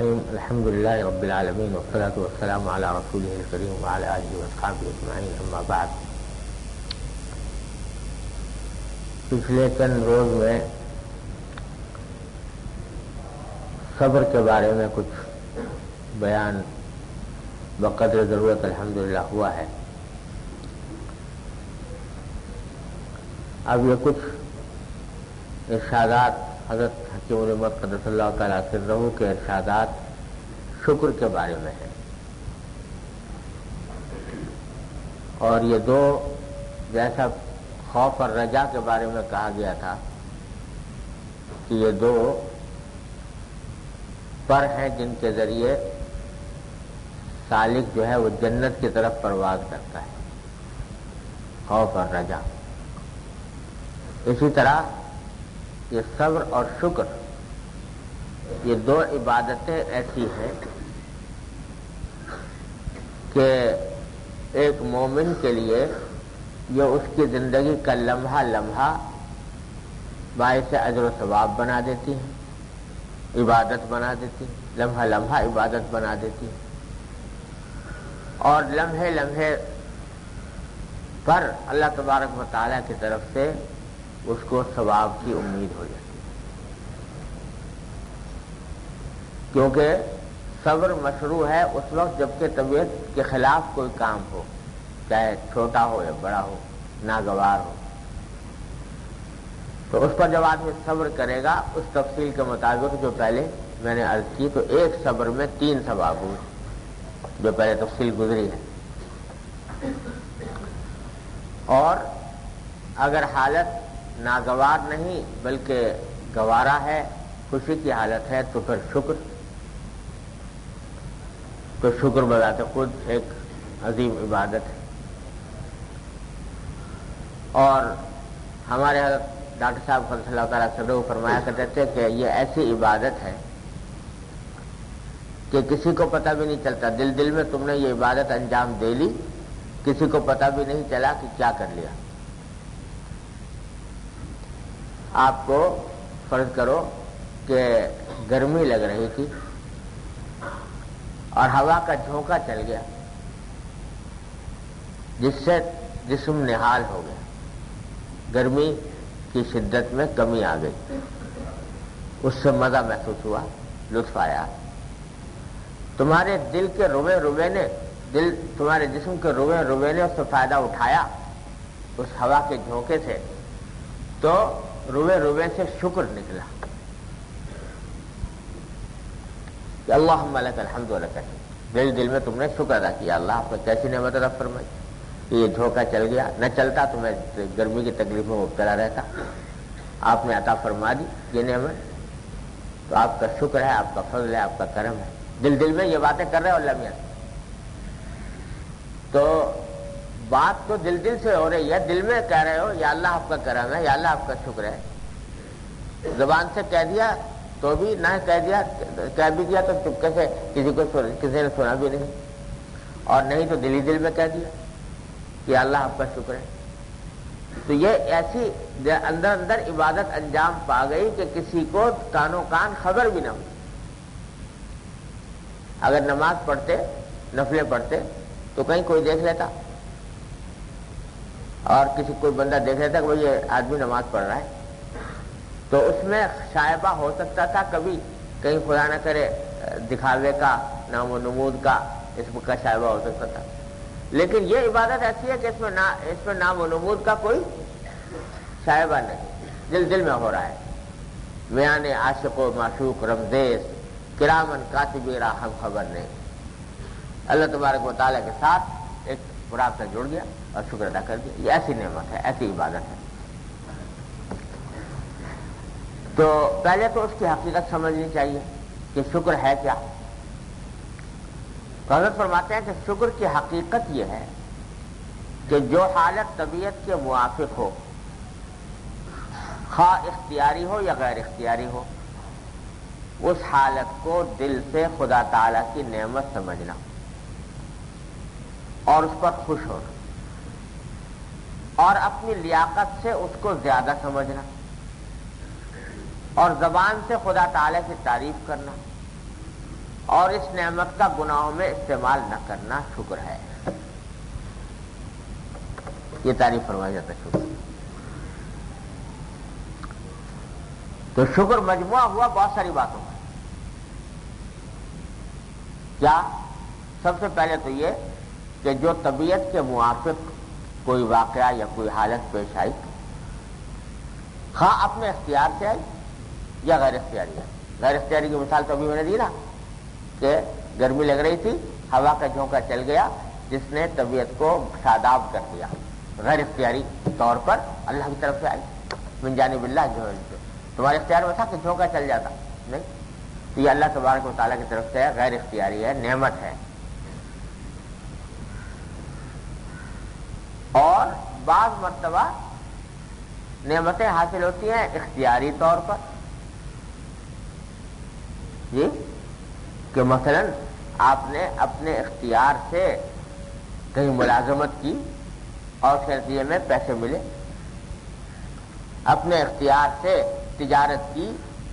الرحیم الحمد للہ رب العالمین والصلاة والسلام علی رسولہ الکریم وعلی آلہ واصحابہ اجمعین اما بعد۔ پچھلے چند روز میں صبر کے بارے میں کچھ بیان بقدر ضرورت الحمدللہ ہوا ہے۔ اب یہ کچھ ارشادات حضرت حکیم الامت قدس اللہ تعالیٰ سرہ کے ارشادات شکر کے بارے میں ہیں، اور یہ دو جیسا خوف اور رجا کے بارے میں کہا گیا تھا کہ یہ دو پر ہیں جن کے ذریعے سالک جو ہے وہ جنت کی طرف پرواز کرتا ہے، خوف اور رجا۔ اسی طرح یہ صبر اور شکر، یہ دو عبادتیں ایسی ہیں کہ ایک مومن کے لیے یہ اس کی زندگی کا لمحہ لمحہ باعث اجر و ثواب بنا دیتی ہیں، عبادت بنا دیتی ہیں، لمحہ لمحہ عبادت بنا دیتی ہیں، اور لمحے لمحے پر اللہ تبارک و تعالیٰ کی طرف سے اس کو ثواب کی امید ہو جاتی ہے، کیونکہ صبر مشروع ہے اس وقت جبکہ طبیعت کے خلاف کوئی کام ہو، چاہے چھوٹا ہو یا بڑا ہو، ناگوار ہو، تو اس پر جب آدمی صبر کرے گا اس تفصیل کے مطابق جو پہلے میں نے عرض کی، تو ایک صبر میں 3 ثواب ہوئے جو پہلے تفصیل گزری ہے۔ اور اگر حالت ناگوار نہیں بلکہ گوارا ہے، خوشی کی حالت ہے، تو پھر شکر، تو شکر بذات خود ایک عظیم عبادت ہے۔ اور ہمارے حضرت ڈاکٹر صاحب صلی اللہ تعالیٰ سرہ فرمایا کرتے تھے کہ یہ ایسی عبادت ہے کہ کسی کو پتہ بھی نہیں چلتا، دل دل میں تم نے یہ عبادت انجام دے لی، کسی کو پتہ بھی نہیں چلا کہ کیا کر لیا۔ آپ کو فرض کرو کہ گرمی لگ رہی تھی اور ہوا کا جھونکا چل گیا جس سے جسم نہال ہو گیا، گرمی کی شدت میں کمی آ گئی، اس سے مزہ محسوس ہوا، لطف آیا، تمہارے دل کے روے روے نے تمہارے جسم کے روے روے نے اس سے فائدہ اٹھایا اس ہوا کے جھونکے سے، تو روے روے سے شکر نکلا کہ اللہم لک الحمد ولک الشکر، دل دل میں تم نے شکر ادا کیا، اللہ آپ نے کیسی نعمت عطا فرمائی کہ یہ جھونکا چل گیا، نہ چلتا تو میں گرمی کی تکلیف میں مبتلا رہتا، آپ نے عطا فرما دی یہ نعمت، تو آپ کا شکر ہے، آپ کا فضل ہے، آپ کا کرم ہے۔ دل دل میں یہ باتیں کر رہے ہو اللہ میاں، تو بات تو دل دل سے ہو رہی ہے، دل میں کہہ رہے ہو یا اللہ آپ کا کرم ہے، یا اللہ آپ کا شکر ہے۔ زبان سے کہہ دیا تو بھی نہ کہہ بھی دیا تو چپکے سے کسی نے سنا بھی نہیں، اور نہیں تو دل ہی دل میں کہہ دیا کہ اللہ آپ کا شکر ہے، تو یہ ایسی اندر اندر عبادت انجام پا گئی کہ کسی کو کانوں کان خبر بھی نہ ہوئی۔ اگر نماز پڑھتے، نفلیں پڑھتے تو کہیں کوئی دیکھ لیتا، اور کوئی بندہ دیکھ لیتا کہ یہ آدمی نماز پڑھ رہا ہے، تو اس میں شائبہ ہو سکتا تھا، کبھی کہیں خدا نہ کرے دکھاوے کا، نام و نمود کا، اس کا شائبہ ہو سکتا تھا، لیکن یہ عبادت ایسی ہے کہ اس میں نام و نمود کا کوئی شائبہ نہیں، دل دل میں ہو رہا ہے۔ میان عاشق و معشوق رمزیز کرامن کاتبی را ہم خبر نہیں، اللہ تبارک و تعالیٰ کے ساتھ ایک رابطہ جڑ گیا اور شکر ادا کر دیا، یہ ایسی نعمت ہے، ایسی عبادت ہے۔ تو پہلے تو اس کی حقیقت سمجھنی چاہیے کہ شکر ہے کیا۔ حضرت فرماتے ہیں کہ شکر کی حقیقت یہ ہے کہ جو حالت طبیعت کے موافق ہو، خواہ اختیاری ہو یا غیر اختیاری ہو، اس حالت کو دل سے خدا تعالی کی نعمت سمجھنا اور اس پر خوش ہونا، اور اپنی لیاقت سے اس کو زیادہ سمجھنا، اور زبان سے خدا تعالی کی تعریف کرنا، اور اس نعمت کا گناہوں میں استعمال نہ کرنا شکر ہے. یہ تعریف فرمایا جاتا ہے شکر. تو شکر مجموعہ ہوا بہت ساری باتوں کا. کیا؟ سب سے پہلے تو یہ کہ جو طبیعت کے موافق کوئی واقعہ یا کوئی حالت پیش آئی، خواہ اپنے اختیار سے آئی یا غیر اختیاری آئی. غیر اختیاری کی مثال تو ابھی میں نے دی نا کہ گرمی لگ رہی تھی، ہوا کا جھونکا چل گیا جس نے طبیعت کو شاداب کر دیا. غیر اختیاری طور پر اللہ کی طرف سے آئی، من جانب اللہ. جو تمہارے اختیار میں تھا کہ جھونکا چل جاتا نہیں، تو یہ اللہ تبارک و تعالیٰ کی طرف سے ہے، غیر اختیاری ہے، نعمت ہے. اور بعض مرتبہ نعمتیں حاصل ہوتی ہیں اختیاری طور پر، جی کہ مثلا آپ نے اپنے اختیار سے کہیں ملازمت کی اور اس کے نتیجے میں پیسے ملے، اپنے اختیار سے تجارت کی،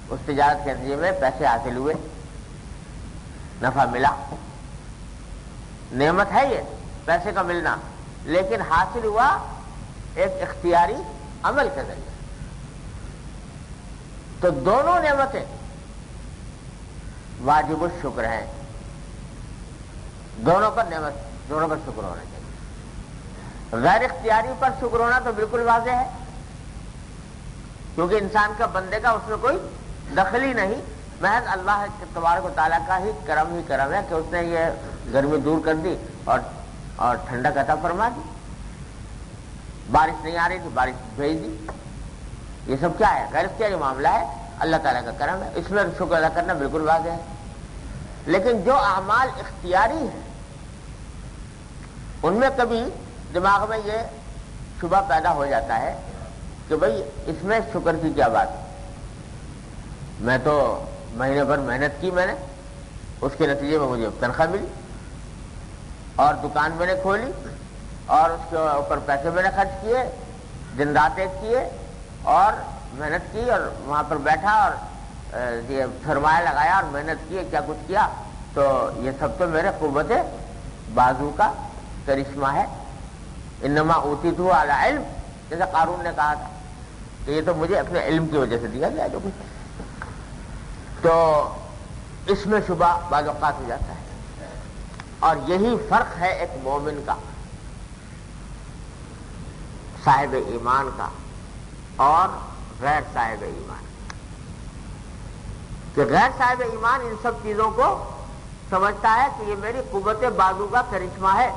اس تجارت کے نتیجے میں پیسے حاصل ہوئے، نفع ملا. نعمت ہے یہ پیسے کا ملنا، لیکن حاصل ہوا ایک اختیاری عمل کے ذریعے. تو دونوں نعمتیں واجب الشکر ہیں، دونوں پر شکر ہونا چاہیے. غیر اختیاری پر شکر ہونا تو بالکل واضح ہے، کیونکہ انسان کا بندے کا اس میں کوئی دخل ہی نہیں، محض اللہ تبارک و تعالیٰ کا ہی کرم ہے کہ اس نے یہ گرمی دور کر دی اور ٹھنڈک عطا فرما دی. بارش نہیں آ رہی تھی، بارش بھیج دی. یہ سب کیا ہے؟ غیر اختیاری معاملہ ہے، اللہ تعالیٰ کا کرم ہے، اس میں شکر ادا کرنا بالکل واضح ہے. لیکن جو اعمال اختیاری ہیں ان میں کبھی دماغ میں یہ شبہ پیدا ہو جاتا ہے کہ بھئی اس میں شکر کی کیا بات ہے؟ میں تو مہینے بھر محنت کی، میں نے اس کے نتیجے میں مجھے تنخواہ ملی اور دکان میں نے کھولی اور اس کے اوپر پیسے میں نے خرچ کیے، دن رات ایک کیے اور محنت کی اور وہاں پر بیٹھا اور یہ سرمایہ لگایا اور محنت کی، کیا کچھ کیا. تو یہ سب تو میرے قوت بازو کا کرشمہ ہے. انما اوتیتہ علی علم، جیسا قارون نے کہا تھا کہ یہ تو مجھے اپنے علم کی وجہ سے دیا گیا جو کچھ. تو اس میں شبہ بعض اوقات ہو جاتا ہے، اور یہی فرق ہے ایک مومن کا، صاحب ایمان کا اور غیر صاحب ایمان. کہ غیر صاحب ایمان ان سب چیزوں کو سمجھتا ہے کہ یہ میری قوت بازو کا کرشمہ ہے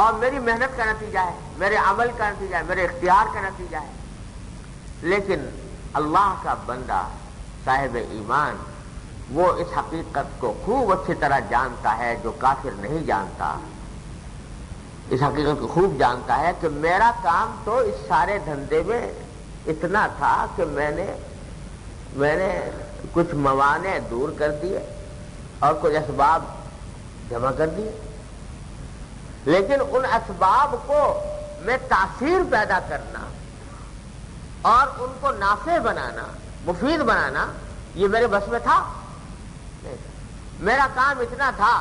اور میری محنت کا نتیجہ ہے، میرے عمل کا نتیجہ ہے، میرے اختیار کا نتیجہ ہے. لیکن اللہ کا بندہ صاحب ایمان وہ اس حقیقت کو خوب اچھی طرح جانتا ہے جو کافر نہیں جانتا. اس حقیقت کو خوب جانتا ہے کہ میرا کام تو اس سارے دھندے میں اتنا تھا کہ میں نے کچھ موانع دور کر دیے اور کچھ اسباب جمع کر دیے، لیکن ان اسباب کو میں تاثیر پیدا کرنا اور ان کو نافع بنانا، مفید بنانا، یہ میرے بس میں تھا نہیں. میرا کام اتنا تھا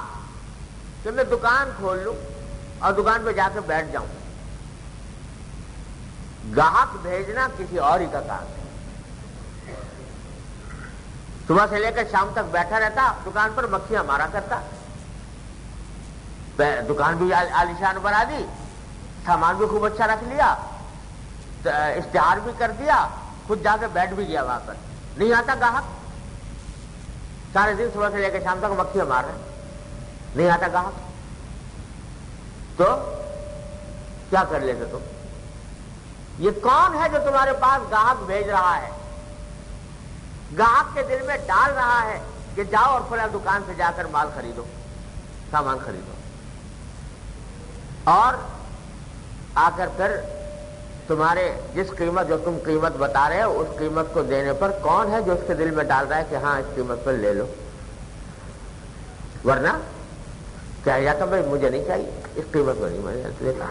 کہ میں دکان کھول لوں اور دکان پہ جا کے بیٹھ جاؤں. گاہک بھیجنا کسی اور ہی کا کام ہے. صبح سے لے کر شام تک بیٹھا رہتا، دکان پر مکھیاں مارا کرتا. دکان بھی عالیشان بنا دی، سامان بھی خوب اچھا رکھ لیا، اشتہار بھی کر دیا، خود جا کے بیٹھ بھی گیا وہاں پر. نہیں آتا گاہک، سارے دن صبح سے لے کے شام تک مکھیاں مار رہے، نہیں آتا گاہک. تو کیا کر لیتے تم؟ یہ کون ہے جو تمہارے پاس گاہک بھیج رہا ہے، گاہک کے دل میں ڈال رہا ہے کہ جاؤ اور فلاں دکان سے جا کر مال خریدو، سامان خریدو، اور آ کر پھر تمہارے جس قیمت جو تم قیمت بتا رہے ہو اس قیمت کو دینے پر کون ہے جو اس کے دل میں ڈال رہا ہے کہ ہاں اس قیمت پر لے لو؟ ورنہ کہہ جاتا بھائی مجھے نہیں چاہیے، اس قیمت پر نہیں میں لیتا.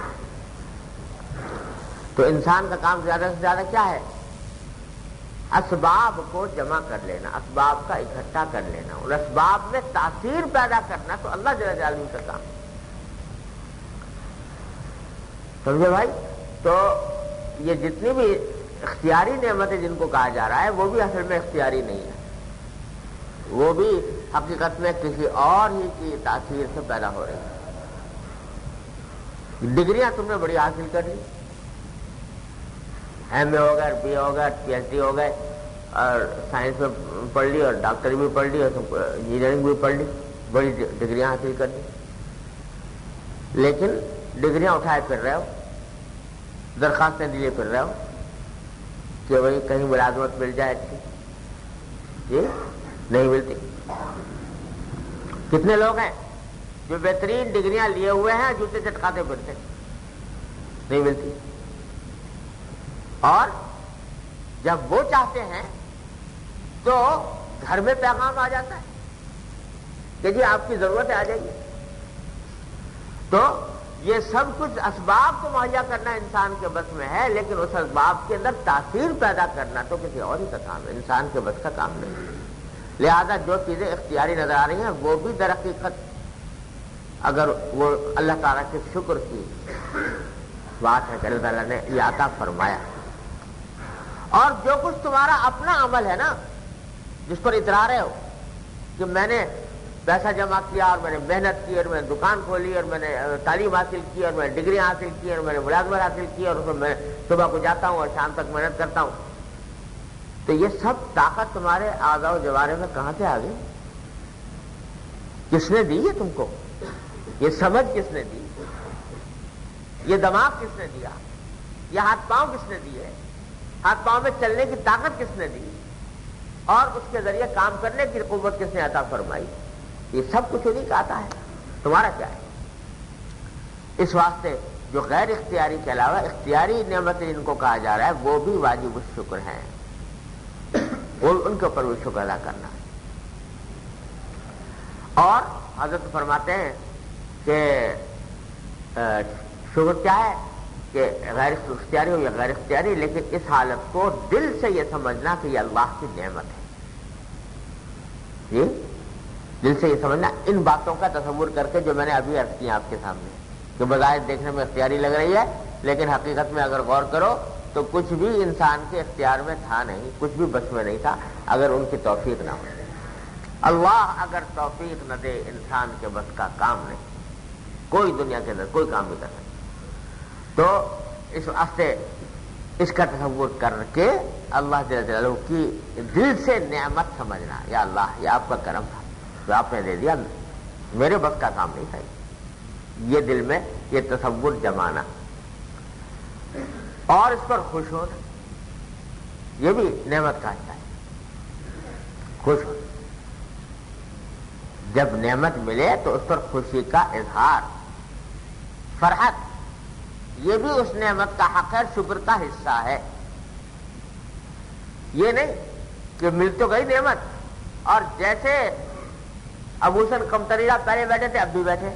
تو انسان کا کام زیادہ سے زیادہ کیا ہے؟ اسباب کو جمع کر لینا، اسباب کا اکٹھا کر لینا اور اسباب میں تاثیر پیدا کرنا تو اللہ جل جلالہ کا کام ہے۔ سمجھے بھائی؟ تو یہ جتنی بھی اختیاری نعمتیں جن کو کہا جا رہا ہے وہ بھی اصل میں اختیاری نہیں ہے، وہ بھی حقیقت میں کسی اور ہی کی تاثیر سے پیدا ہو رہی ہیں۔ ڈگریاں تم نے بڑی حاصل کر لی، ایم اے ہو گئے، بی اے ہو گئے، پی ایچ ڈی ہو گئے، اور سائنس میں پڑھ لی اور ڈاکٹری بھی پڑھ لی اور انجینئرنگ بھی پڑھ لی، بڑی ڈگریاں حاصل کر لی، لیکن ڈگریاں اٹھائے پھر رہے ہو، درخواستیں دیے پھر رہے ہو کہ بھائی کہیں ملازمت مل جائے اچھی، یہ نہیں ملتی۔ کتنے لوگ ہیں جو بہترین ڈگریاں لیے ہوئے ہیں جوتے چٹکاتے پھرتے، نہیں ملتی۔ اور جب وہ چاہتے ہیں تو گھر میں پیغام آ جاتا ہے کہ جی آپ کی ضرورت ہے، آ جائیے۔ تو یہ سب کچھ اسباب کو مہیا کرنا انسان کے بس میں ہے، لیکن اس اسباب کے اندر تاثیر پیدا کرنا تو کسی اور ہی کا کام ہے، انسان کے بس کا کام نہیں۔ لہذا جو چیزیں اختیاری نظر آ رہی ہیں وہ بھی در حقیقت اگر وہ اللہ تعالیٰ کے شکر کی بات ہے کہ اللہ تعالیٰ نے یہ عطا فرمایا، اور جو کچھ تمہارا اپنا عمل ہے نا جس پر اترا رہے ہو کہ میں نے پیسہ جمع کیا اور میں نے محنت کی اور میں نے دکان کھولی اور میں نے تعلیم حاصل کی اور میں نے ڈگریاں حاصل کی اور میں نے ملازمت حاصل کی اور اس میں میں صبح کو جاتا ہوں اور شام تک محنت کرتا ہوں، تو یہ سب طاقت تمہارے اعضاء و جوارح میں کہاں سے آ گئی؟ کس نے دی ہے تم کو؟ یہ سمجھ کس نے دی؟ یہ دماغ کس نے دیا؟ یہ ہاتھ پاؤں کس نے دیے؟ ہاتھ پاؤں میں چلنے کی طاقت کس نے دی؟ اور اس کے ذریعے کام کرنے کی قوت کس نے عطا فرمائی؟ یہ سب کچھ انہیں کا آتا ہے، تمہارا کیا ہے؟ اس واسطے جو غیر اختیاری کے علاوہ اختیاری نعمتیں جن کو کہا جا رہا ہے وہ بھی واجب الشکر ہیں، اور ان کے اوپر بھی شکر ادا کرنا ہے۔ اور حضرت فرماتے ہیں کہ شکر کیا ہے کہ غیر اختیاری ہو یا غیر اختیاری، لیکن اس حالت کو دل سے یہ سمجھنا کہ یہ اللہ کی نعمت ہے، یہ دل سے یہ سمجھنا، ان باتوں کا تصور کر کے جو میں نے ابھی عرض کیا آپ کے سامنے کہ بظاہر دیکھنے میں اختیاری لگ رہی ہے، لیکن حقیقت میں اگر غور کرو تو کچھ بھی انسان کے اختیار میں تھا نہیں، کچھ بھی بس میں نہیں تھا اگر ان کی توفیق نہ ہو۔ اللہ اگر توفیق نہ دے انسان کے بس کا کام نہیں، کوئی دنیا کے اندر کوئی کام نہیں کر سکتا۔ تو اس واسطے اس کا تصور کر کے اللہ جل جلالہ کی دل سے نعمت سمجھنا، یا اللہ یہ آپ کا کرم تھا جو آپ نے دے دیا، میرے بس کا کام نہیں تھا، یہ دل میں یہ تصور جمانا اور اس پر خوش ہونا، یہ بھی نعمت کا حصہ ہے، خوش ہونا۔ جب نعمت ملے تو اس پر خوشی کا اظہار، فرحت، یہ بھی اس نعمت کا حق ہے، شکر کا حصہ ہے۔ یہ نہیں کہ مل تو گئی نعمت اور جیسے ابو حسن قمطریہ پہلے بیٹھے تھے اب بھی بیٹھے،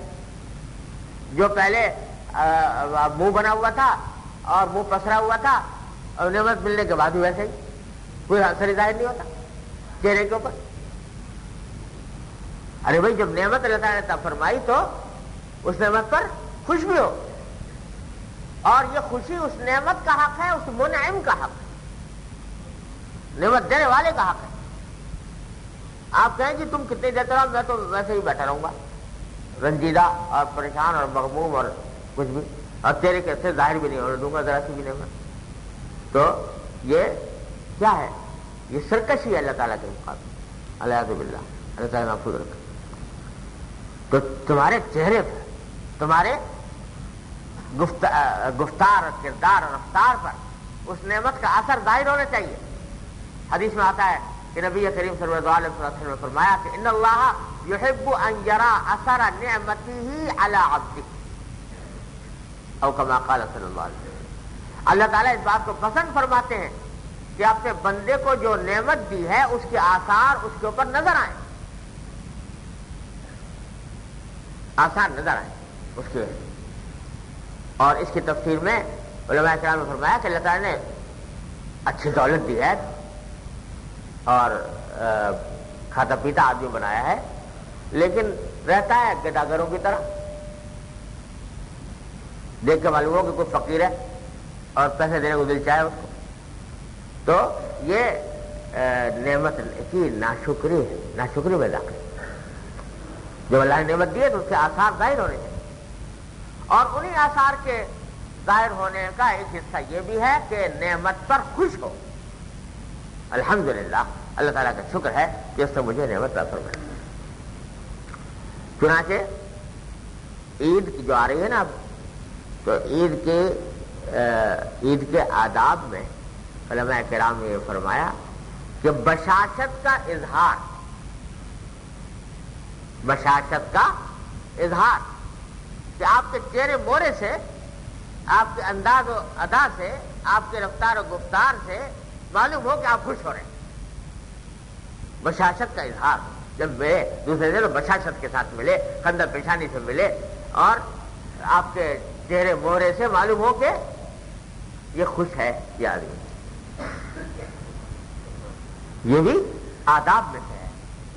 جو پہلے منہ بنا ہوا تھا اور منہ پسرا ہوا تھا اور نعمت ملنے کے بعد بھی ویسے ہی، کوئی اثر ظاہر نہیں ہوتا چہرے کے اوپر۔ ارے بھائی جب نعمت اللہ تعالیٰ نے عطا فرمائی تو اس نعمت پر خوش بھی ہو، اور یہ خوشی اس نعمت کا حق ہے، اس منعم کا حق ہے، نعمت دینے والے کا حق ہے۔ آپ کہیں جی تم کتنی دیتے رہو، میں تو ویسے ہی بیٹھا رہوں گا رنجیدہ اور پریشان اور مغموم اور کچھ بھی، اور تیرے کیسے ظاہر بھی نہیں ہونے دوں گا ذرا سی بھی نعمت، تو یہ کیا ہے؟ یہ سرکشی ہے اللہ تعالیٰ کے مقابلے، الیاذ باللہ، اللہ تعالیٰ محفوظ رکھے۔ تو تمہارے چہرے پر، تمہارے گفتار اور کردار اور رفتار پر اس نعمت کا اثر ظاہر ہونا چاہیے۔ حدیث میں آتا ہے کہ نبی کریم صلی اللہ علیہ وسلم نے فرمایا کہ ان اللہ یحب ان یرا اثر نعمته علی عبده، او کما قال صلی اللہ علیہ وسلم، اللہ تعالیٰ اس بات کو پسند فرماتے ہیں کہ اپنے بندے کو جو نعمت دی ہے اس کے آثار اس کے اوپر نظر آئیں، آثار نظر آئیں اس کے۔ اور اس کی تفسیر میں علماء کرام نے فرمایا کہ اللہ تعالیٰ نے اچھی دولت دی ہے، اور کھاتا پیتا آدمی بنایا ہے، لیکن رہتا ہے گداگروں کی طرح. دیکھ کے معلوم ہو کہ کوئی فقیر ہے اور پیسے دینے کو دل چاہے اس کو، تو یہ نعمت کی ناشکری ہے، ناشکری میں داخل. جب اللہ نے نعمت دی ہے تو اس کے آثار ظاہر ہونے چاہیے، اور انہی آثار کے ظاہر ہونے کا ایک حصہ یہ بھی ہے کہ نعمت پر خوش ہو. الحمدللہ، اللہ تعالیٰ کا شکر ہے کہ اس نے مجھے نعمت عطا فرمائی. چنانچہ عید جو آ رہی ہے نا اب، تو عید کے آداب میں علماء کرام نے یہ فرمایا کہ بشاشت کا اظہار، بشاشت کا اظہار، کہ آپ کے چہرے مورے سے، آپ کے انداز و ادا سے، آپ کے رفتار و گفتار سے معلوم ہو کہ آپ خوش ہو رہے ہیں. بشاشت کا اظہار، جب ملے دوسرے سے تو بشاشت کے ساتھ ملے، خندہ پیشانی سے ملے، اور آپ کے چہرے مہرے سے معلوم ہو کہ یہ خوش ہے یہ آدمی. یہ بھی آداب میں سے ہے.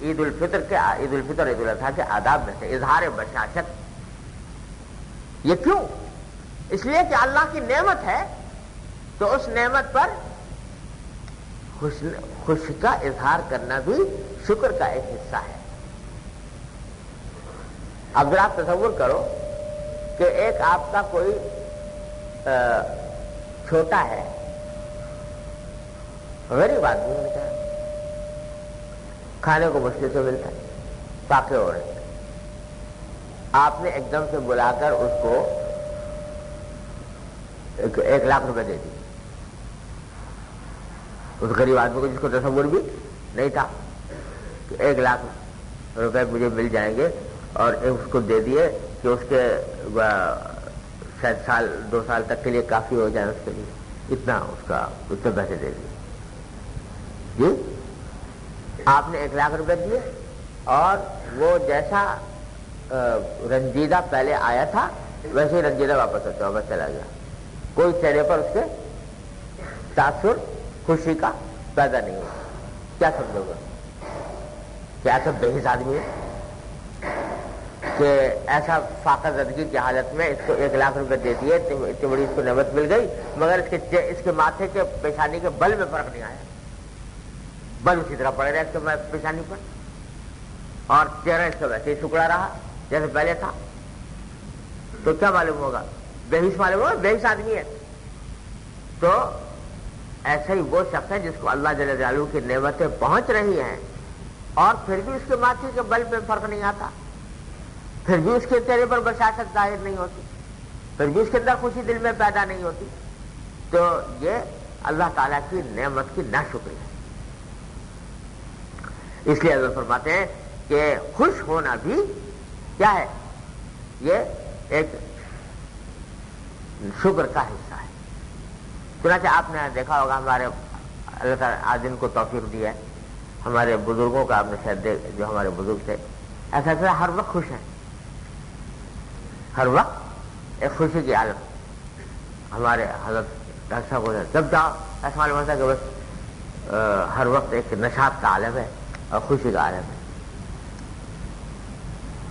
عید الفطر اور عید الاضحیٰ کے آداب میں سے اظہار بشاشت. یہ کیوں؟ اس لیے کہ اللہ کی نعمت ہے تو اس نعمت پر خوش کا اظہار کرنا بھی شکر کا ایک حصہ ہے. اب ذرا آپ تصور کرو کہ ایک آپ کا کوئی چھوٹا ہے، غریب آدمی ہوتا ہے، کھانے کو مشکل سے ملتا ہے، فاقے ہو رہے ہیں. آپ نے ایک دم سے بلا کر اس کو 1 لاکھ روپے دے دی. اس غریب آدمی کو جس کو تصور بھی نہیں تھا کہ 1 لاکھ روپے مجھے مل جائیں گے، اور اس کو دے دیے کہ اس کے شاید 1-2 سال تک کے لیے کافی ہو جائے اس کے لیے، اتنا اس کے پیسے دے دیے. جی آپ نے 1 لاکھ روپے دیے، اور وہ جیسا رنجیدہ پہلے آیا تھا ویسے ہی رنجیدہ واپس چلا گیا. کوئی چہرے پر اس کے تاثر خوشی کا پیدا نہیں ہوا. کیا سمجھو گا؟ کیا سب بے حس آدمی ہے کہ ایسا فاقہ زدگی کی حالت میں اس کو 1 لاکھ روپے دے دیے، اتنی بڑی اس کو نعمت مل گئی، مگر اس کے ماتھے کے پیشانی کے بل میں فرق نہیں آیا. بل اسی طرح پڑے رہے اس کے پیشانی پر، اور چہرہ اس کا ویسے ہی سکڑا رہا جیسے پہلے تھا. تو کیا معلوم ہوگا؟ بے حس معلوم ہوگا، بے حس آدمی ہے. تو ایسا ہی وہ شخص ہے جس کو اللہ جل جلالہ کی نعمتیں پہنچ رہی ہیں، اور پھر بھی اس کے ماتھے کے بل پہ فرق نہیں آتا، پھر بھی اس کے چہرے پر بشاشت ظاہر نہیں ہوتی، پھر بھی اس کے اندر خوشی دل میں پیدا نہیں ہوتی. تو یہ اللہ تعالیٰ کی نعمت کی ناشکری ہے. اس لیے حضرت فرماتے ہیں کہ خوش ہونا بھی کیا ہے؟ یہ ایک شکر کا حصہ ہے. چنانچہ آپ نے دیکھا ہوگا، ہمارے اللہ تعالیٰ آج ان کو توفیق دی ہے، ہمارے بزرگوں کا آپ نے شاید جو ہمارے بزرگ تھے، ایسا ہر وقت خوش ہیں، ہر وقت ایک خوشی کی عالم. ہمارے حضرت ڈاکٹر صاحب کو جب جاؤ ایسا معلوم ہوتا ہے کہ بس ہر وقت ایک نشاط کا عالم ہے اور خوشی کا عالم ہے.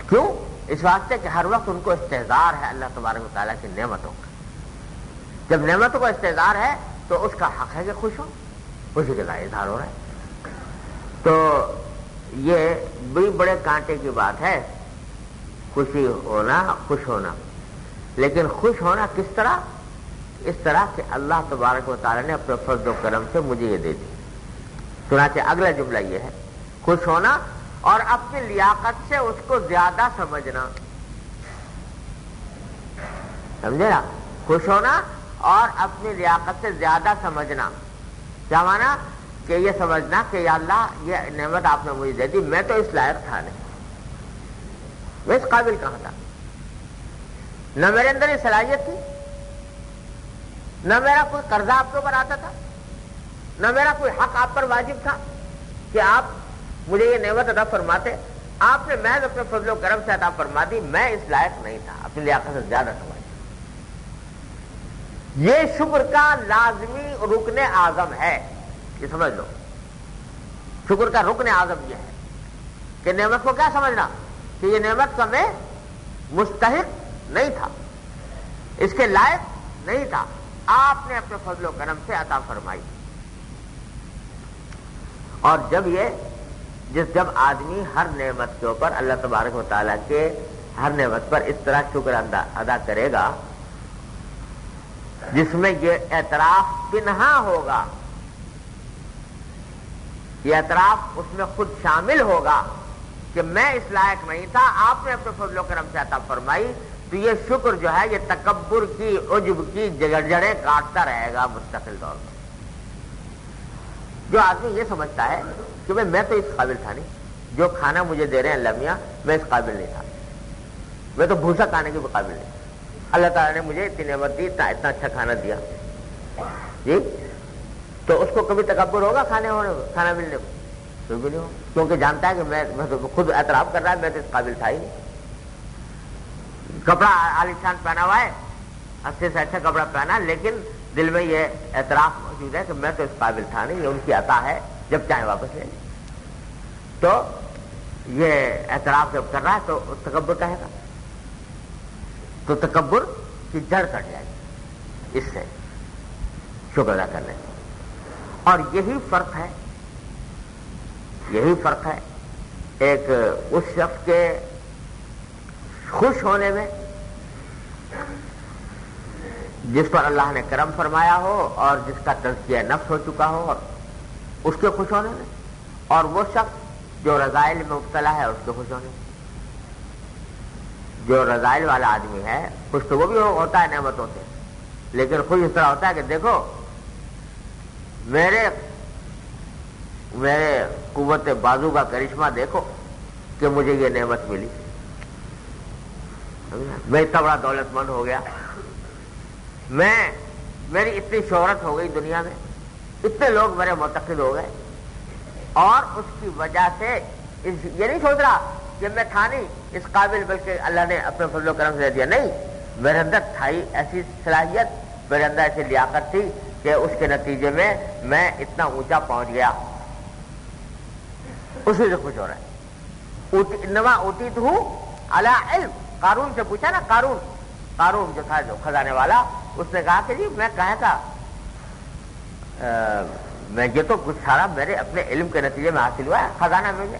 کیوں؟ اس واسطے کہ ہر وقت ان کو استحضار ہے اللہ تبارک و تعالیٰ کی نعمتوں کا. جب نعمتوں کا استحضار ہے تو اس کا حق ہے کہ خوش ہو، خوشی کا اظہار ہو رہا ہے. تو یہ بھی بڑے کانٹے کی بات ہے خوشی ہونا، خوش ہونا. لیکن خوش ہونا کس طرح؟ اس طرح کہ اللہ تبارک و تعالیٰ نے اپنے فضل و کرم سے مجھے یہ دے دی. چنانچہ اگلا جملہ یہ ہے، خوش ہونا اور اپنی لیاقت سے اس کو زیادہ سمجھنا. سمجھے نا؟ خوش ہونا اور اپنی لیاقت سے زیادہ سمجھنا. کیا مانا؟ کہ یہ سمجھنا کہ یا اللہ یہ نعمت آپ نے مجھے دے دی، میں تو اس لائق تھا نہیں، میں اس قابل کہاں تھا، نہ میرے اندر یہ صلاحیت تھی، نہ میرا کوئی قرضہ آپ کے اوپر آتا تھا، نہ میرا کوئی حق آپ پر واجب تھا کہ آپ مجھے یہ نعمت عطا فرماتے. آپ نے محض اپنے فضل و کرم سے عطا فرما دی، میں اس لائق نہیں تھا، اپنی لیاقت سے زیادہ سمجھ. یہ شکر کا لازمی رکن اعظم ہے، یہ سمجھ لو. شکر کا رکن اعظم یہ ہے کہ نعمت کو کیا سمجھنا کہ یہ نعمت کا میں مستحق نہیں تھا، اس کے لائق نہیں تھا، آپ نے اپنے فضل و کرم سے عطا فرمائی۔ اور جب آدمی ہر نعمت کے اوپر اللہ تبارک و تعالیٰ کے ہر نعمت پر اس طرح شکر ادا کرے گا جس میں یہ اعتراف پنہا ہوگا، یہ اعتراف اس میں خود شامل ہوگا کہ میں اس لائق نہیں تھا، آپ نے اپنے فضل و کرم سے عطا فرمائی، تو یہ شکر جو ہے یہ تکبر کی، عجب کی جڑیں کاٹتا رہے گا مستقل طور پر۔ جو آدمی یہ سمجھتا ہے کہ میں تو اس قابل تھا نہیں، جو کھانا مجھے دے رہے ہیں اللہ میاں میں اس قابل نہیں تھا، میں تو بھوسا کھانے کے بھی قابل نہیں، اللہ تعالیٰ نے مجھے اتنی نعمت دی، اتنا اچھا کھانا دیا جی، تو اس کو کبھی تکبر ہوگا کھانا ملنے کو؟ کوئی بھی نہیں ہوگا، کیونکہ جانتا ہے کہ میں تو خود اعتراف کر رہا ہے میں تو اس قابل تھا ہی نہیں۔ کپڑا عالیشان پہنا ہوا ہے، اچھے سے اچھا کپڑا پہنا، لیکن دل میں یہ اعتراف موجود ہے کہ میں تو اس قابل تھا نہیں، یہ ان کی عطا ہے، جب چاہے واپس لے لیں۔ تو یہ اعتراف جب کر رہا ہے تو تکبر کہے گا، تو تکبر کی جڑ کٹ جائے گی اس سے شکر ادا کرنے سے۔ اور یہی فرق ہے ایک اس شخص کے خوش ہونے میں جس پر اللہ نے کرم فرمایا ہو اور جس کا تزکیہ نفس ہو چکا ہو، اور اس کے خوش ہونے میں، اور وہ شخص جو رذائل میں مبتلا ہے اس کے خوش ہونے میں۔ جو رذائل والا آدمی ہے خوش تو وہ بھی ہوتا ہے نعمتوں سے، لیکن خوش اس طرح ہوتا ہے کہ دیکھو میرے قوت بازو کا کرشمہ دیکھو کہ مجھے یہ نعمت ملی، میں اتنا بڑا دولت مند ہو گیا، میری اتنی شہرت ہو گئی دنیا میں، اتنے لوگ میرے معتقد ہو گئے، اور اس کی وجہ سے یہ نہیں سوچ رہا کہ میں تھا نہیں اس قابل، بلکہ اللہ نے اپنے فضل و کرم سے دے دیا۔ نہیں، میرے اندر تھا ہی ایسی صلاحیت، میرے اندر ایسی لیاقت تھی کہ اس کے نتیجے میں اتنا اونچا پہنچ گیا، اسی سے خوش ہو رہا ہے۔ انما اوتیتہ علی علم، قارون سے پوچھا نا، قارون جو تھا جو خزانے والا، اس نے کہا کہ جی میں کہا تھا میں یہ تو کچھ سارا میرے اپنے علم کے نتیجے میں حاصل ہوا ہے، خزانہ ملے،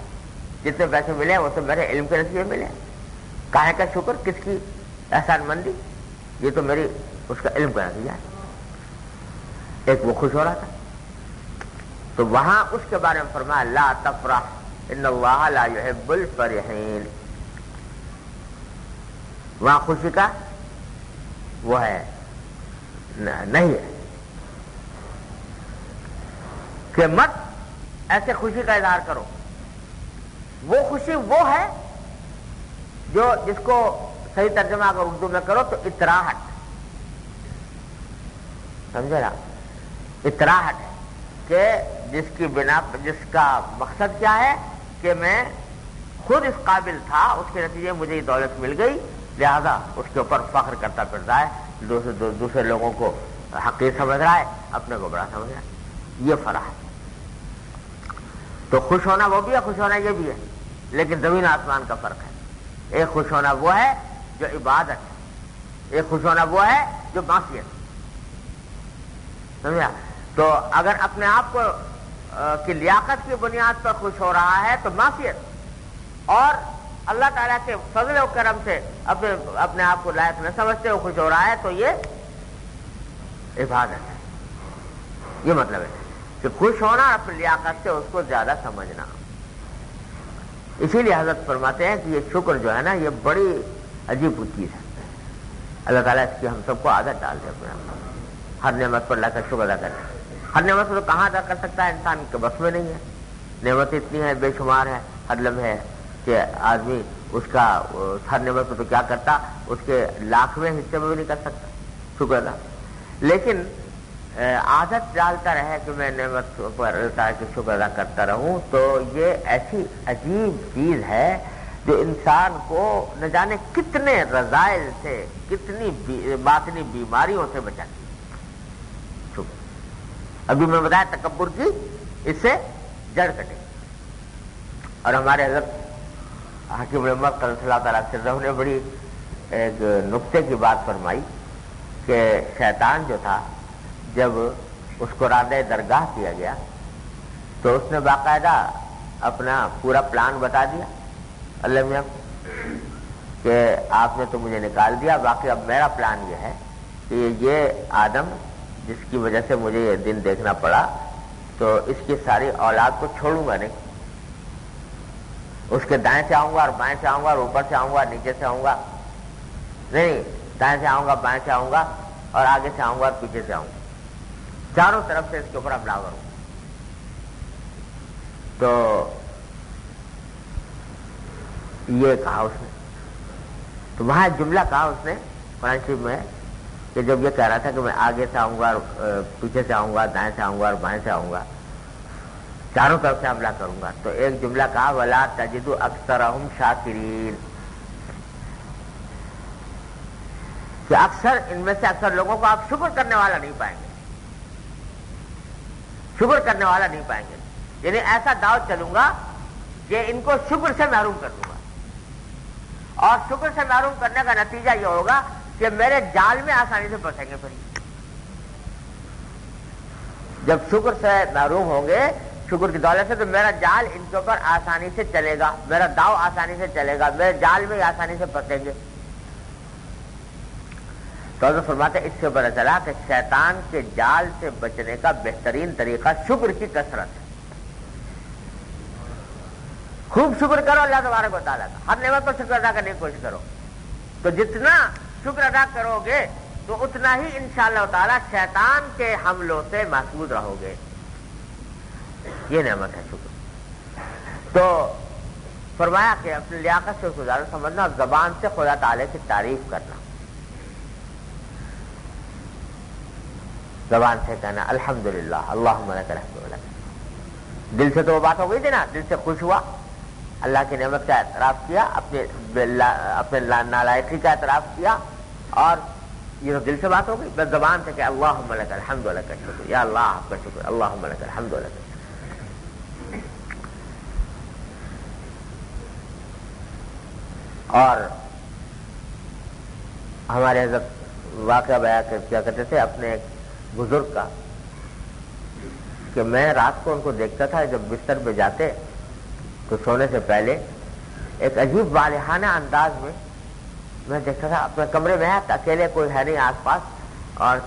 جتنے پیسے ملے وہ تو میرے علم کے نتیجے ملے، کہاں کا شکر، کس کی احسان مندی، یہ تو میری اس کا علم کا نتیجہ ہے۔ ایک وہ خوش ہو رہا تھا، تو وہاں اس کے بارے میں فرمایا لا تفرح ان اللہ لا يحب الفرحین، وہاں خوشی کا وہ ہے نہیں ہے کہ مت ایسے خوشی کا اظہار کرو۔ وہ خوشی وہ ہے جس کو صحیح ترجمہ اگر اردو میں کرو تو اطراحت، سمجھے نا، اطراحت ہے کہ جس کا مقصد کیا ہے کہ میں خود اس قابل تھا، اس کے نتیجے مجھے یہ دولت مل گئی، لہذا اس کے اوپر فخر کرتا پھرتا ہے، دوسرے لوگوں کو حقیر سمجھ رہا ہے، اپنے کو بڑا سمجھ رہا ہے، یہ فرح ہے۔ تو خوش ہونا وہ بھی ہے، خوش ہونا یہ بھی ہے، لیکن زمین آسمان کا فرق ہے۔ ایک خوش ہونا وہ ہے جو عبادت ہے، ایک خوش ہونا وہ ہے جو معصیت، سمجھا؟ تو اگر اپنے آپ کو کی لیاقت کی بنیاد پر خوش ہو رہا ہے تو معصیت، اور اللہ تعالیٰ کے فضل و کرم سے اپنے آپ کو لائق نہ سمجھتے ہوئے خوش ہو رہا ہے تو یہ عبادت ہے۔ یہ مطلب ہے کہ خوش ہونا اپنی لیاقت سے اس کو زیادہ سمجھنا۔ اسی لیے حضرت فرماتے ہیں کہ یہ شکر جو ہے نا یہ بڑی عجیب چیز ہے، اللہ تعالیٰ اس کی ہم سب کو عادت ڈال دے اپنے آپ، ہر نعمت پر لا کر شکر ادا کرے۔ ہر نعمت کو تو کہاں ادا کر سکتا ہے، انسان کے بس میں نہیں ہے، نعمت اتنی ہے بے شمار ہے ہر لمحے کہ آدمی اس کا ہر نعمت کو تو کیا کرتا، اس کے لاکھویں حصے میں بھی نہیں کر سکتا شکر ادا، لیکن عادت ڈالتا رہے کہ میں نعمت پر شکر ادا کرتا رہوں، تو یہ ایسی عجیب چیز ہے جو انسان کو نہ جانے کتنے رذائل سے، کتنی باطنی بیماریوں سے بچاتی ہے۔ ابھی میں بتایا تکبر کی اس سے جڑ کٹے، اور ہمارے حضرت حکیم الامت قدس اللہ تعالیٰ سرہ نے بڑی ایک نقطے کی بات فرمائی کہ شیطان جو تھا جب اس کو رادہ درگاہ کیا گیا تو اس نے باقاعدہ اپنا پورا پلان بتا دیا اللہ میاں کہ آپ نے تو مجھے نکال دیا، باقی اب میرا پلان یہ ہے کہ یہ آدم جس کی وجہ سے مجھے یہ دن دیکھنا پڑا تو اس کی ساری اولاد کو چھوڑوں گا نہیں، اس کے دائیں سے آؤں گا اور بائیں سے آؤں گا اور اوپر سے آؤں گا نیچے سے آؤں گا، نہیں دائیں سے آؤں گا بائیں سے آؤں گا اور آگے سے آؤں گا اور پیچھے سے آؤں گا، چاروں طرف سے اس کے اوپر حملہ کروں۔ تو یہ کہا اس نے، تو وہاں ایک جملہ کہا اس نے قرآن شریف میں کہ جب یہ کہہ رہا تھا کہ میں آگے سے آؤں گا اور پیچھے سے آؤں گا، دائیں سے آؤں گا اور بائیں سے آؤں گا، چاروں طرف سے حملہ کروں گا، تو ایک جملہ کہا وَلَا تَجِدُ أَكْثَرَهُمْ شَاكِرِينَ، کہ اکثر ان میں سے اکثر لوگوں کو آپ شکر کرنے والا نہیں پائیں گے، شکر کرنے والا نہیں پائیں گے، یعنی ایسا دعوت چلوں گا کہ ان کو شکر سے محروم کر دوں گا، اور شکر سے محروم کرنے کا نتیجہ یہ ہوگا کہ میرے جال میں آسانی سے پھنسیں گے۔ پھر جب شکر سے محروم ہوں گے شکر کی دولت سے تو میرا جال ان کے اوپر آسانی سے چلے گا، میرا داؤ آسانی سے چلے گا، میرے جال میں آسانی سے پھنسیں گے۔ تو حضرت فرماتے اس سے پتہ چلا کہ شیطان کے جال سے بچنے کا بہترین طریقہ شکر کی کثرت ہے۔ خوب شکر کرو اللہ تبارک و تعالیٰ کا، ہر نعمت پر شکر ادا کرنے کی کوشش کرو، تو جتنا شکر ادا کرو گے تو اتنا ہی انشاءاللہ تعالیٰ شیطان کے حملوں سے محفوظ رہو گے۔ یہ نعمت ہے شکر۔ تو فرمایا کہ اپنی لیاقت سے گزارا سمجھنا اور زبان سے خدا تعالیٰ کی تعریف کرنا، زبان سے کہنا الحمدللہ اللہم لک الحمد لک، دل سے تو وہ بات ہو گئی تھی نا، دل سے خوش ہوا، اللہ کی نعمت کا اعتراف کیا، اپنے نالائقی کا اعتراف کیا، اور یہ تو دل سے بات ہو گئی، بس زبان سے کہ اللہم لک الحمد لک الشکر، یا اللہ آپ کا شکر، اللہم لک الحمد لک۔ اور ہمارے حضرت واقعہ بیان کیا کرتے تھے اپنے ایک بزرگ کا کہ میں رات کو ان کو دیکھتا تھا جب بستر پہ جاتے تو سونے سے پہلے ایک عجیب والہانہ انداز میں دیکھتا تھا، اپنے کمرے میں اکیلے کوئی ہے نہیں آس پاس، اور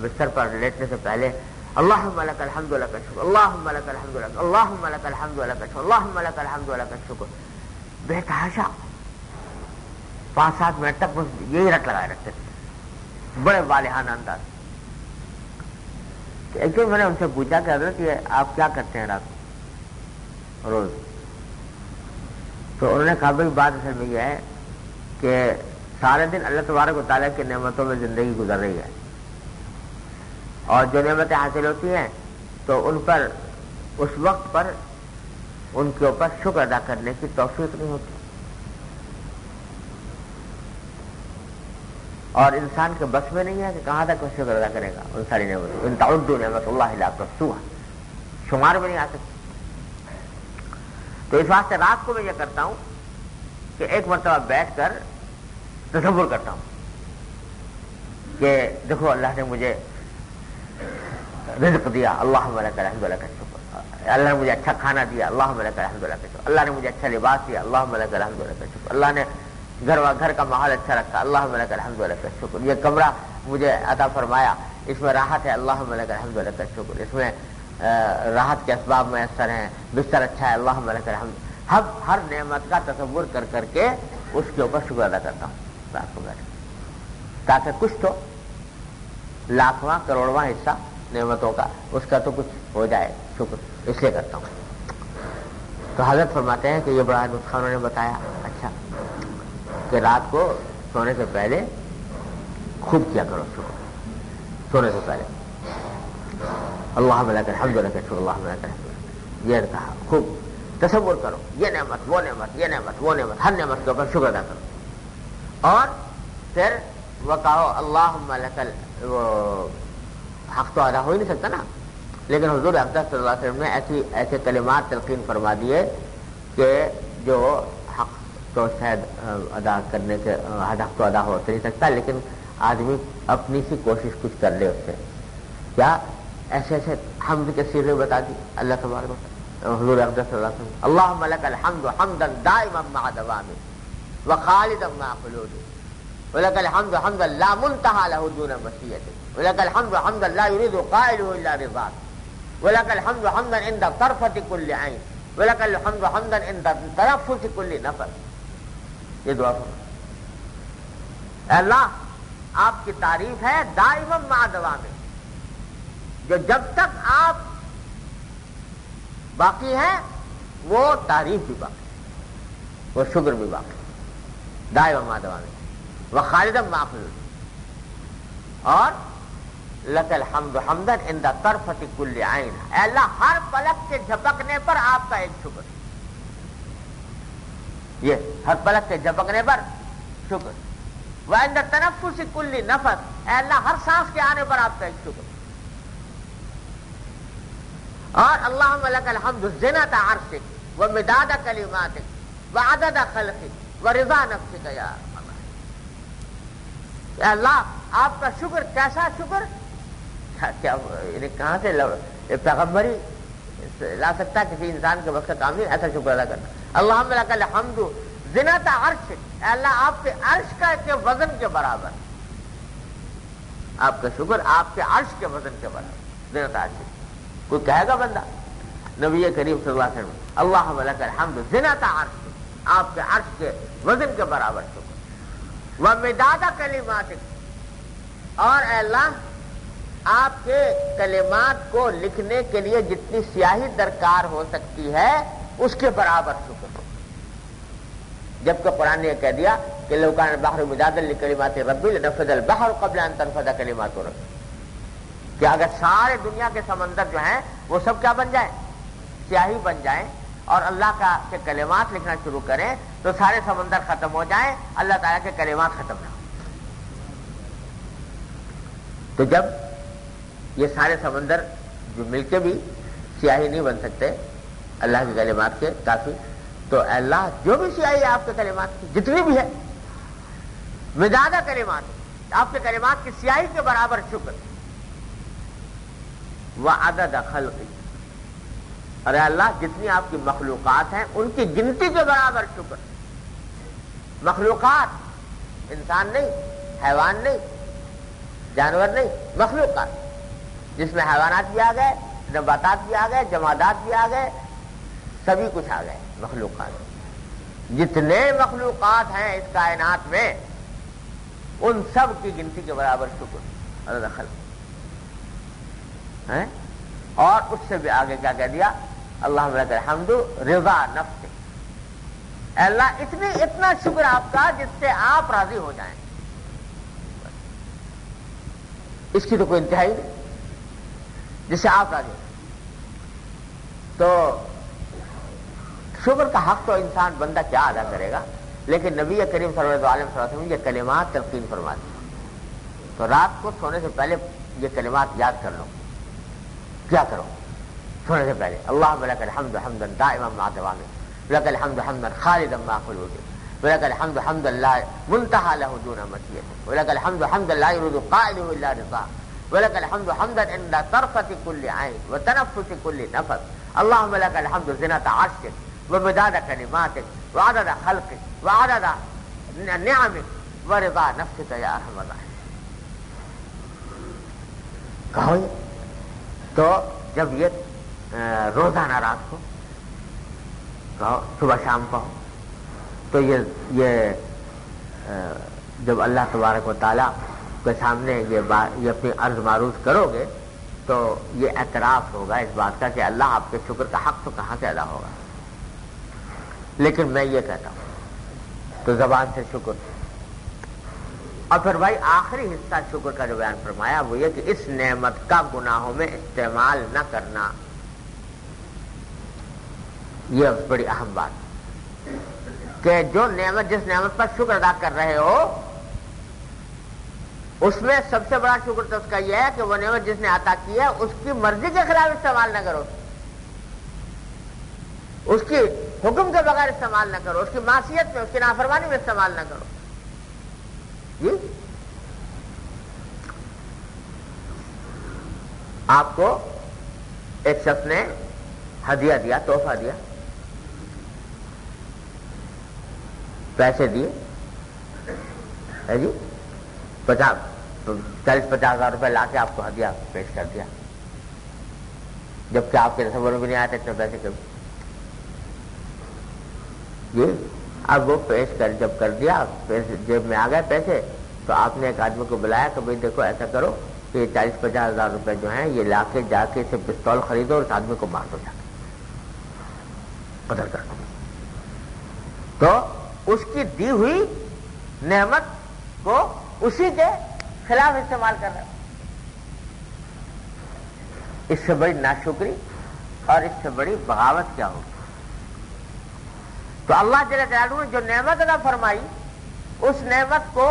بستر پر لیٹنے سے پہلے اللہم لک الحمد لک الشکر، اللہم لک الحمد لک، اللہم لک الحمد لک الشکر، اللہم لک الحمد لک الشکر، بے تحاشا 5-7 منٹ تک بس یہی رٹ لگائے رکھتے تھے، بڑے والہانہ انداز۔ ایک دن میں نے ان سے پوچھا کہ حضرت یہ آپ کیا کرتے ہیں رات کو روز؟ تو انہوں نے کہا بھائی بات اصل میں یہ ہے کہ سارے دن اللہ تبارک و تعالیٰ کی نعمتوں میں زندگی گزر رہی ہے، اور جو نعمتیں حاصل ہوتی ہیں تو ان پر اس وقت پر ان کے اوپر شکر ادا کرنے کی توفیق نہیں ہوتی، اور انسان کے بس میں نہیں ہے کہ کہاں تک وہ شکر ادا کرے گا ان ساری نعمتوں، ان تعدوا نعمت اللہ لا تحصوها، شمار میں نہیں آ سکتی۔ تو اس واسطے رات کو میں یہ کرتا ہوں کہ ایک مرتبہ بیٹھ کر تصور کرتا ہوں کہ دیکھو اللہ نے مجھے رزق دیا، اللہم لک الحمد لک الشکر، اللہ نے مجھے اچھا کھانا دیا، اللہم لک الحمد لک الشکر، اللہ نے مجھے اچھا لباس دیا، اللہم لک الحمد لک الشکر، اللہ نے گھر کا ماحول اچھا رکھا، اللہم لک الحمد لک الشکر، یہ کمرہ مجھے عطا فرمایا، اس میں راحت ہے، اللہم لک الحمد لک الشکر، اس میں راحت کے اسباب میسر ہیں، بستر اچھا ہے، اللہم لک الحمد۔ ہر نعمت کا تصور کر کر کے اس کے اوپر شکر ادا کرتا ہوں رات کو بیٹھ، تاکہ کچھ تو لاکھواں کروڑواں حصہ نعمتوں کا اس کا تو کچھ ہو جائے شکر، اس لیے کرتا ہوں۔ تو حضرت فرماتے ہیں کہ یہ بڑا نسخہ انہوں نے بتایا اچھا کہ رات کو سونے سے پہلے خوب کیا کرو شکر، سونے سے پہلے اللہم لک الحمد لک الشکر، اللہم لک الحمد لک، یہ کہا خوب تصور کرو، یہ نعمت وہ نعمت یہ نعمت وہ نعمت، ہر نعمت کے اوپر شکر ادا کرو، اور پھر وہ کہو اللہم لک وہ حق تو ادا ہو ہی نہیں سکتا نا، لیکن حضور اقدس صلی اللہ علیہ وسلم نے ایسے کلمات تلقین فرما دیے کہ جو حق تو شاید ادا کرنے کے حق تو ادا ہو نہیں سکتا، لیکن آدمی اپنی سی کوشش کچھ کر لے اس سے. کیا ایسے ایسے حمد کے صیغے بتا دی اللہ تبارک و تعالی. حضور اقدس صلی اللہ علیہ وسلم اللہم لک الحمد حمدا دائما مع دوامک وخالدا مع خلودک ولک الحمد حمدا لا منتہى له دون مشیئتک ولک الحمد حمدا لا يريد قائله الا رضاک ولک الحمد حمدا عند طرفة كل عین ولک الحمد حمدا عند تنفس كل نفس. یہ دعا فرمائے اللہ آپ کی تعریف ہے دائما مع دوامک، جو جب تک آپ باقی ہیں وہ تعریف بھی باقی، وہ شکر بھی باقی، دائما مع دوامک وخالدا مع خلودک. اور لک الحمد حمدا عند طرفة كل عین، اے اللہ ہر پلک کے جھپکنے پر آپ کا ایک شکر، یہ ہر پلک کے جھپکنے پر شکر. وعند تنفس كل نفس، اے اللہ ہر سانس کے آنے پر آپ کا ایک شکر. اور اللہم لک الحمد زنۃ عرشک ومداد کلماتک وعدد خلقک ورضا نفسک یا اللہ. اے اللہ آپ کا شکر، کیسا شکر، کیا کہاں سے پیغمبری لا سکتا کسی انسان کے وقت کام نہیں ایسا شکر ادا کرنا. اللہم لک الحمد زنۃ عرشک، اے اللہ آپ کے عرش کا کے وزن کے برابر، آپ کا شکر آپ کے عرش کے وزن کے برابر. زنۃ عرشک کوئی کہے گا بندہ؟ نبی کریم صلی اللہ علیہ وسلم اللہم لک الحمد زنۃ عرشک، آپ کے عرش کے وزن کے برابر شکر. ومداد کلماتک، اور اے اللہ آپ کے کلمات کو لکھنے کے لیے جتنی سیاہی درکار ہو سکتی ہے اس کے برابر شکر. جبکہ قرآن نے یہ کہہ دیا کہ لو کان البحر مدادا لکلمات ربی لنفذ البحر قبل ان تنفذ کلمات ربی، کہ اگر سارے دنیا کے سمندر جو ہیں وہ سب کیا بن جائیں، سیاہی بن جائیں، اور اللہ کا کے کلمات لکھنا شروع کریں تو سارے سمندر ختم ہو جائیں، اللہ تعالیٰ کے کلمات ختم نہ ہو. تو جب یہ سارے سمندر جو مل کے بھی سیاہی نہیں بن سکتے اللہ کے کلمات کے کافی، تو اے اللہ جو بھی سیاہی ہے آپ کے کلمات کی جتنی بھی ہے، مداد کلمات، آپ کے کلمات کی سیاہی کے برابر شکر. وعدد خلقی، ارے اللہ جتنی آپ کی مخلوقات ہیں ان کی گنتی کے برابر شکر. مخلوقات، انسان نہیں، حیوان نہیں، جانور نہیں، مخلوقات جس میں حیوانات بھی آ گئے، نباتات بھی آ گئے، جمادات بھی آ گئے، سبھی کچھ آ گئے مخلوقات. جتنے مخلوقات ہیں اس کائنات میں ان سب کی گنتی کے برابر شکر. عدد خلق، اور اس سے بھی آگے کیا کہہ دیا، اللہم لک الحمد رضا نفس، اے اللہ اتنا شکر آپ کا جس سے آپ راضی ہو جائیں. اس کی تو کوئی انتہائی نہیں، جس سے آپ راضی ہو. تو شکر کا حق تو انسان بندہ کیا ادا کرے گا، لیکن نبی کریم صلی اللہ علیہ وسلم یہ کلمات تلقین فرماتے ہیں. تو رات کو سونے سے پہلے یہ کلمات یاد کر لو. کیا کرو سونے سے پہلے، اللہم لک الحمد حمدا دائما مع دوامک لک الحمد حمدا خالدا مع خلودک ولک الحمد حمدا لا منتہى له دون مشیئتک ولک الحمد حمدا لا يريد قائله الا رضاک ولک الحمد حمدا عند طرفة كل عین وتنفس كل نفس. اللہم لک الحمد زنۃ عرشک ومداد کلماتک وعدد خلقک وعدد نعمک ورضا نفسک یا ارحم الراحمین. کہو یہ تو جب یہ روزانہ رات کو کہو، صبح شام کہو، تو یہ جب اللہ تبارک و تعالیٰ کے سامنے یہ اپنی عرض معروض کرو گے تو یہ اعتراف ہوگا اس بات کا کہ اللہ آپ کے شکر کا حق تو کہاں سے ادا ہوگا. لیکن میں یہ کہتا ہوں تو زبان سے شکر. اور پھر بھائی آخری حصہ شکر کا جو بیان فرمایا وہ یہ کہ اس نعمت کا گناہوں میں استعمال نہ کرنا. یہ بڑی اہم بات کہ جو نعمت، جس نعمت پر شکر ادا کر رہے ہو اس میں سب سے بڑا شکر تو اس کا یہ ہے کہ وہ نعمت جس نے عطا کی ہے اس کی مرضی کے خلاف استعمال نہ کرو، اس کی حکم کے بغیر استعمال نہ کرو، اس کی معصیت میں، اس کی نافرمانی میں استعمال نہ کرو. جی آپ کو ایک شخص نے ہدیہ دیا، تحفہ دیا، پیسے دیے ہے جی، 40-50 ہزار روپے لا کے آپ کو ہدیہ پیش کر دیا، جبکہ آپ کے تصور میں بھی نہیں آتے اتنے پیسے کبھی. جی اب وہ پیش کر جب کر دیا، پیسے جیب میں آ گئے پیسے، تو آپ نے ایک آدمی کو بلایا کہ بھائی دیکھو ایسا کرو کہ 40-50 ہزار روپے جو ہیں یہ لا کے جا کے اسے پستول خریدو اور اس آدمی کو مار دو، جا کے قتل کر دو. تو اس کی دی ہوئی نعمت کو اسی کے خلاف استعمال کر رہے ہیں. اس سے بڑی ناشکری اور اس سے بڑی بغاوت کیا ہوگی؟ تو اللہ جل جلالہ نے جو نعمت عطا فرمائی، اس نعمت کو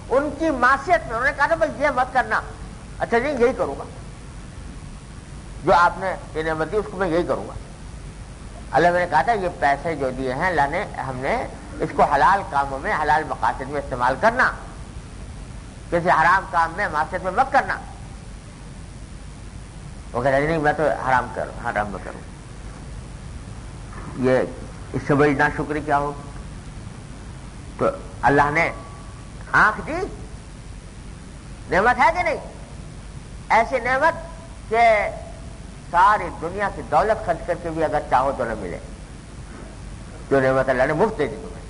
ان کی معصیت میں انہوں نے کہا تھا بھائی یہ مت کرنا. اچھا جی یہی کروں گا، جو آپ نے یہ نعمت دی اس کو میں یہی کروں گا. اللہ میں نے کہا تھا یہ پیسے جو دیے ہیں اللہ نے، ہم نے اس کو حلال کاموں میں، حلال مقاصد میں استعمال کرنا، کسی حرام کام میں، معصیت میں مت کرنا. وہ کہہ رہے نہیں میں تو حرام میں کروں. یہ اس سے بڑی ناشکری کیا ہو؟ تو اللہ نے آنکھ دی، نعمت ہے کہ نہیں؟ ایسی نعمت کہ ساری دنیا کی دولت خرچ کر کے بھی اگر چاہو تو نہ ملے، جو نعمت اللہ نے مفت دے دی تمہیں،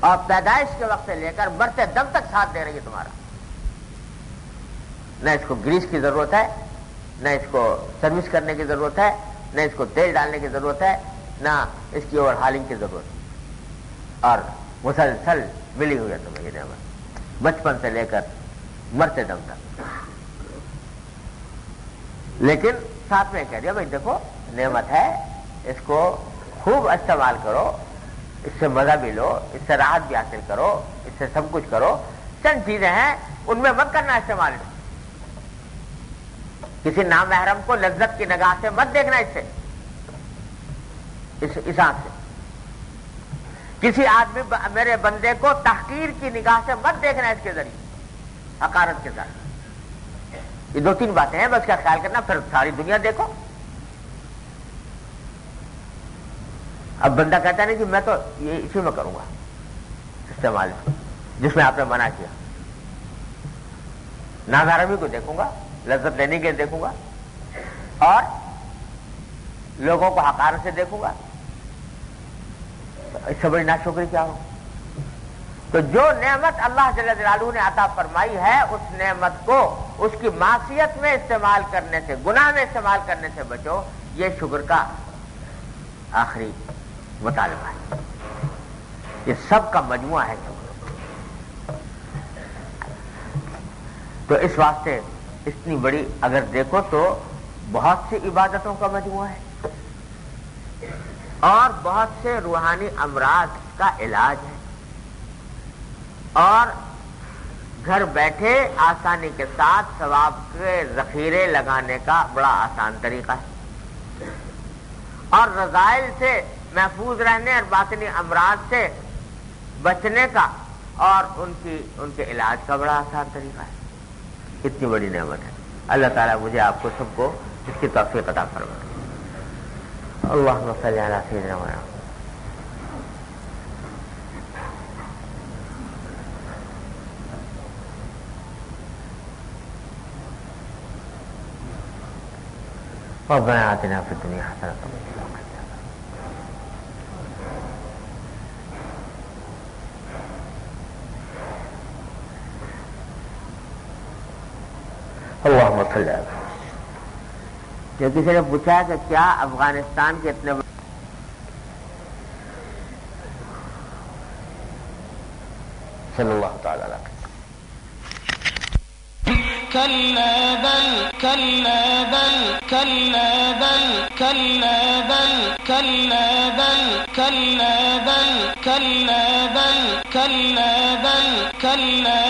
اور پیدائش کے وقت سے لے کر مرتے دم تک ساتھ دے رہی ہے تمہارا. نہ اس کو گریس کی ضرورت ہے، نہ اس کو سروس کرنے کی ضرورت ہے، نہ اس کو تیل ڈالنے کی ضرورت ہے، نہ اس کی اوور ہالنگ کی ضرورت ہے، اور مسلسل ملی ہوئی ہے تمہیں یہ نعمت بچپن سے لے کر مرتے دم تک. لیکن ساتھ میں کہہ دیا بھائی دیکھو نعمت ہے، اس کو خوب استعمال کرو، اس سے مزہ بھی لو، اس سے راحت بھی حاصل کرو، اس سے سب کچھ کرو. چند چیزیں ہیں ان میں مت کرنا استعمال. کسی نامحرم کو لذت کی نگاہ سے مت دیکھنا، اس سے اس آنکھ سے. کسی آدمی میرے بندے کو تحقیر کی نگاہ سے مت دیکھنا، اس کے ذریعے حقارت کے ساتھ. یہ 2-3 باتیں ہیں، بس کا خیال کرنا، پھر ساری دنیا دیکھو. اب بندہ کہتا نہیں کہ میں تو یہ اسی میں کروں گا استعمال، جس میں آپ نے منع کیا. ناظرمی کو دیکھوں گا، لذت لینے کے دیکھوں گا، اور لوگوں کو حقارت سے دیکھوں گا. اس سے بڑی ناشکری کیا ہو؟ تو جو نعمت اللہ جل جلالہ نے عطا فرمائی ہے، اس نعمت کو اس کی معصیت میں استعمال کرنے سے، گناہ میں استعمال کرنے سے بچو. یہ شکر کا آخری مطالبہ ہے. یہ سب کا مجموعہ ہے شکر. تو اس واسطے اتنی بڑی اگر دیکھو تو بہت سی عبادتوں کا مجموعہ ہے، اور بہت سے روحانی امراض کا علاج ہے، اور گھر بیٹھے آسانی کے ساتھ ثواب کے ذخیرے لگانے کا بڑا آسان طریقہ ہے، اور رذائل سے محفوظ رہنے اور باطنی امراض سے بچنے کا اور ان کے علاج کا بڑا آسان طریقہ ہے. اتنی بڑی نعمت ہے. اللہ تعالیٰ مجھے آپ کو سب کو اس کی توفیق عطا فرمائے. اللہم صلی علی سیدنا محمد. ربنا آتنا فی الدنیا حسنۃ وفی الآخرۃ اللہم صلی علی. جو کسی نے پوچھا کہ کیا افغانستان کے اتنے صلی اللہ تعالی علیہ وسلم. كلا بل كلا بل كلا بل كلا بل كلا بل كلا بل كلا بل كلا بل كلا